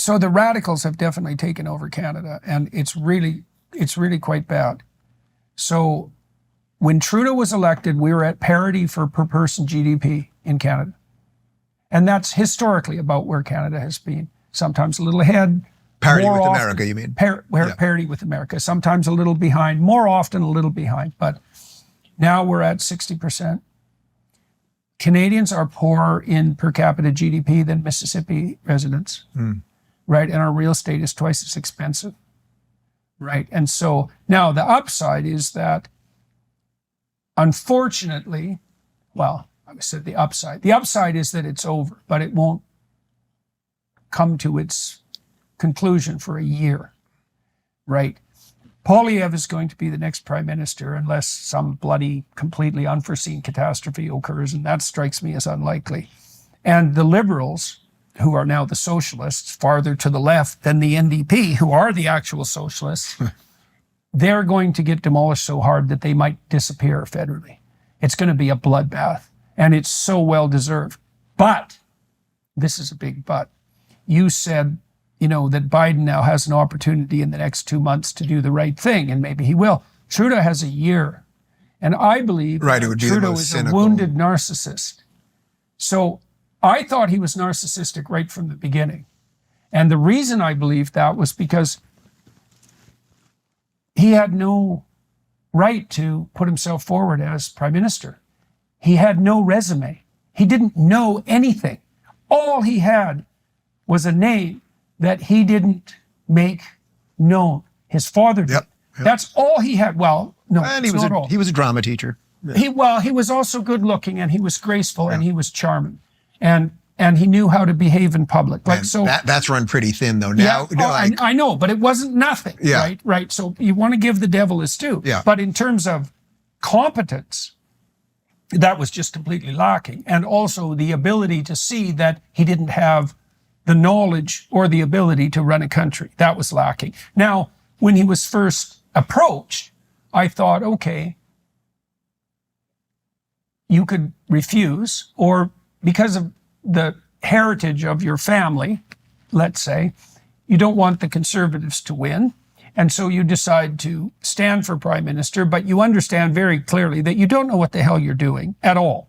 So the radicals have definitely taken over Canada, and it's really quite bad. So when Trudeau was elected, we were at parity for per person GDP in Canada. And that's historically about where Canada has been. Sometimes a little ahead. Parity with America, you mean? Parity with America. Sometimes a little behind, more often a little behind. But now we're at 60%. Canadians are poorer in per capita GDP than Mississippi residents, right? And our real estate is twice as expensive, right? And so now the upside is that, unfortunately, well, I said the upside. The upside is that it's over, but it won't come to its conclusion for a year, right? Poilievre is going to be the next prime minister unless some bloody, completely unforeseen catastrophe occurs, and that strikes me as unlikely. And the Liberals, who are now the socialists, farther to the left than the NDP, who are the actual socialists, they're going to get demolished so hard that they might disappear federally. It's going to be a bloodbath, and it's so well deserved. But, this is a big but, you said, that Biden now has an opportunity in the next 2 months to do the right thing, and maybe he will. Trudeau has a year. And I believe Trudeau is a wounded narcissist. So I thought he was narcissistic right from the beginning. And the reason I believed that was because he had no right to put himself forward as prime minister. He had no resume. He didn't know anything. All he had was a name that he didn't make known. His father did. Yep. That's all he had. Well, no, and he was a drama teacher. Yeah. He was also good looking, and he was graceful, and he was charming, and he knew how to behave in public. That's run pretty thin though. Now, I know, but it wasn't nothing. Yeah. Right. So you want to give the devil his due. Yeah. But in terms of competence, that was just completely lacking, and also the ability to see that he didn't have the knowledge or the ability to run a country. That was lacking. Now, when he was first approached, I thought, okay, you could refuse, or because of the heritage of your family, let's say, you don't want the Conservatives to win, and so you decide to stand for prime minister, but you understand very clearly that you don't know what the hell you're doing at all.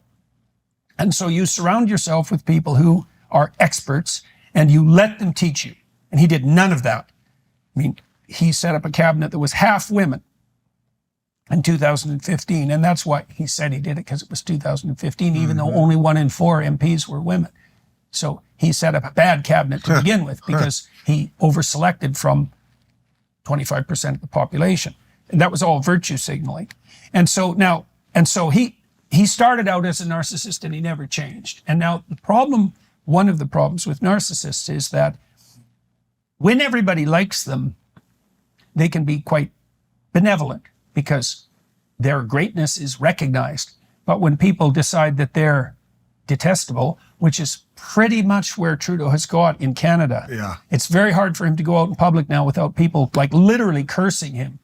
And so you surround yourself with people who are experts, and you let them teach you. And he did none of that. I mean, he set up a cabinet that was half women in 2015. And that's why he said he did it, because it was 2015, even though only 1 in 4 MPs were women. So he set up a bad cabinet to begin with, because he over-selected from 25% of the population. And that was all virtue signaling. And so he started out as a narcissist, and he never changed. And now one of the problems with narcissists is that when everybody likes them, they can be quite benevolent because their greatness is recognized. But when people decide that they're detestable, which is pretty much where Trudeau has got in Canada, it's very hard for him to go out in public now without people like literally cursing him.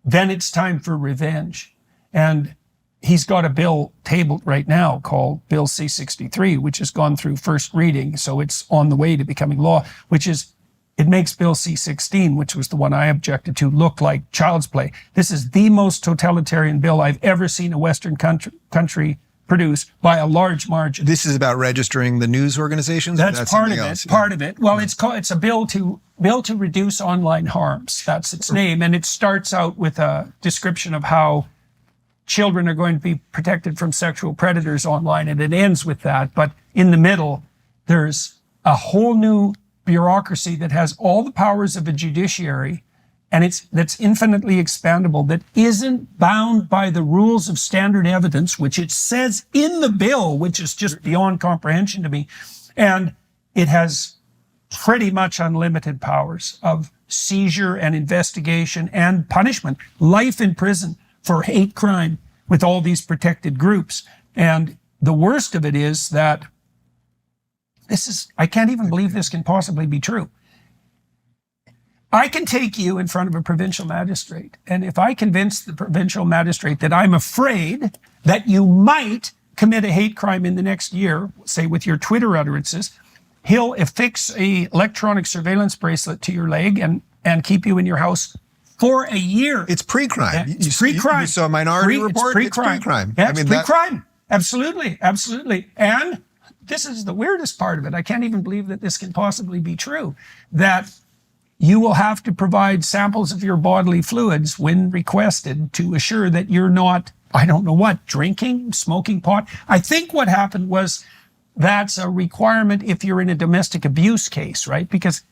Then it's time for revenge. And he's got a bill tabled right now called Bill C-63, which has gone through first reading, so it's on the way to becoming law, it makes Bill C-16, which was the one I objected to, look like child's play. This is the most totalitarian bill I've ever seen a Western country produce by a large margin. This is about registering the news organizations? That's part of it. Part of it. Well, it's a bill to reduce online harms. That's its name, and it starts out with a description of how children are going to be protected from sexual predators online, and it ends with that. But in the middle, there's a whole new bureaucracy that has all the powers of a judiciary, and that's infinitely expandable, that isn't bound by the rules of standard evidence, which it says in the bill, which is just beyond comprehension to me. And it has pretty much unlimited powers of seizure and investigation and punishment, life in prison for hate crime with all these protected groups. And the worst of it is that I can't even believe this can possibly be true. I can take you in front of a provincial magistrate, and if I convince the provincial magistrate that I'm afraid that you might commit a hate crime in the next year, say with your Twitter utterances, He'll affix a electronic surveillance bracelet to your leg and keep you in your house for a year. It's pre-crime. It's pre-crime. You saw Minority Report? It's pre-crime. Yeah, it's pre-crime. Absolutely. And this is the weirdest part of it. I can't even believe that this can possibly be true, that you will have to provide samples of your bodily fluids when requested to assure that you're not, I don't know what, drinking, smoking pot. I think what happened was that's a requirement if you're in a domestic abuse case, right? Because,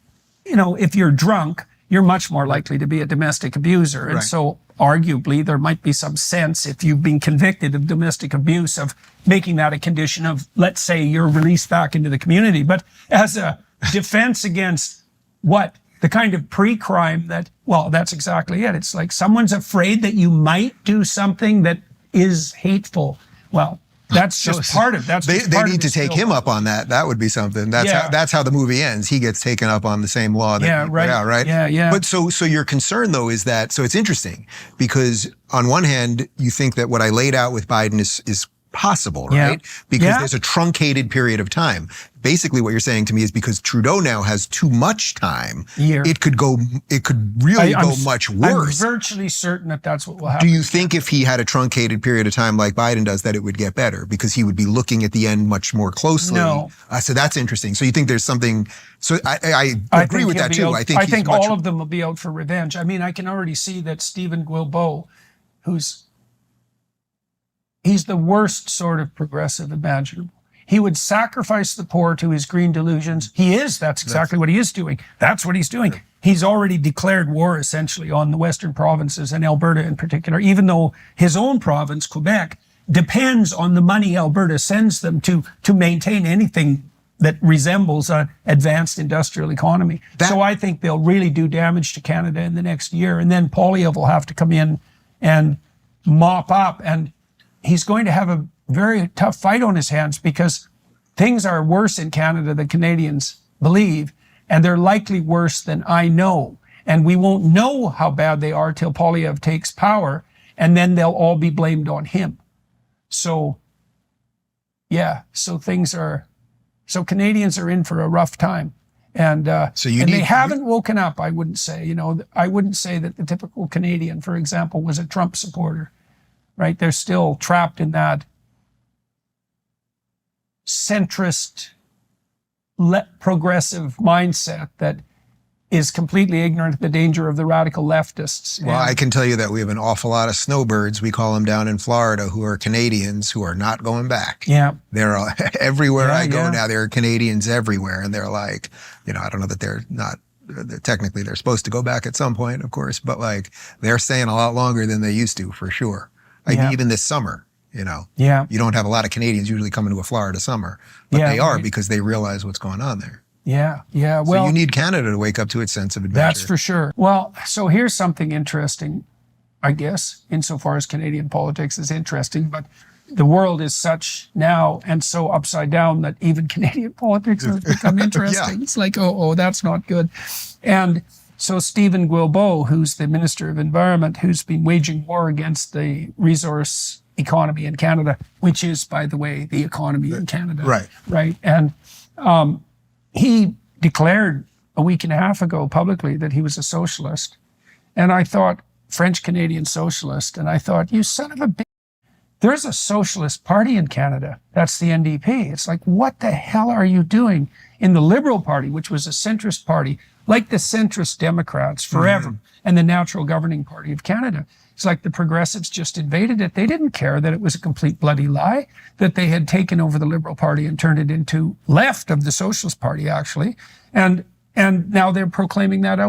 if you're drunk, you're much more likely to be a domestic abuser. And so arguably there might be some sense, if you've been convicted of domestic abuse, of making that a condition of, let's say, you're released back into the community. But as a defense against what? The kind of pre-crime that, well, that's exactly it. It's like someone's afraid that you might do something that is hateful. Well, that's just part of it. They need to take him up on that. That would be something. That's how the movie ends. He gets taken up on the same law. Right. Yeah. But so your concern though is that, so it's interesting because on one hand, you think that what I laid out with Biden is possible, right? Because there's a truncated period of time. Basically what you're saying to me is because Trudeau now has too much time, it could really go much worse. I'm virtually certain that that's what will happen. Do you think if he had a truncated period of time like Biden does that it would get better because he would be looking at the end much more closely? No. So that's interesting. So you think there's something, so I agree with that too. I think all of them will be out for revenge. I mean, I can already see that Stephen Guilbeault, he's the worst sort of progressive imaginable. He would sacrifice the poor to his green delusions. That's exactly what he is doing. That's what he's doing. He's already declared war essentially on the Western provinces and Alberta in particular, even though his own province, Quebec, depends on the money Alberta sends them to maintain anything that resembles an advanced industrial economy. So I think they'll really do damage to Canada in the next year. And then Poilievre will have to come in and mop up, and he's going to have a very tough fight on his hands because things are worse in Canada than Canadians believe, and they're likely worse than I know. And we won't know how bad they are till Poilievre takes power, and then they'll all be blamed on him. So Canadians are in for a rough time. And they haven't woken up, I wouldn't say. I wouldn't say that the typical Canadian, for example, was a Trump supporter. Right? They're still trapped in that centrist, progressive mindset that is completely ignorant of the danger of the radical leftists. Well, I can tell you that we have an awful lot of snowbirds, we call them down in Florida, who are Canadians who are not going back. Yeah. They're everywhere I go now, there are Canadians everywhere. And they're like, I don't know that they're not, technically they're supposed to go back at some point, of course, but like they're staying a lot longer than they used to, for sure. Even this summer, you don't have a lot of Canadians usually coming to a Florida summer, but they are because they realize what's going on there. Yeah. Well, so you need Canada to wake up to its sense of adventure. That's for sure. Well, so here's something interesting, I guess, insofar as Canadian politics is interesting, but the world is such now and so upside down that even Canadian politics has become interesting. It's like, oh, that's not good. And so Stephen Guilbeault, who's the Minister of Environment, who's been waging war against the resource economy in Canada, which is, by the way, the economy in Canada. Right. And he declared a week and a half ago publicly that he was a socialist. And I thought, French-Canadian socialist, and I thought, you son of a bitch. There's a socialist party in Canada. That's the NDP. It's like, what the hell are you doing in the Liberal Party, which was a centrist party, like the centrist Democrats forever, and the Natural Governing Party of Canada? It's like the Progressives just invaded it. They didn't care that it was a complete bloody lie, that they had taken over the Liberal Party and turned it into left of the Socialist Party, actually. And now they're proclaiming that out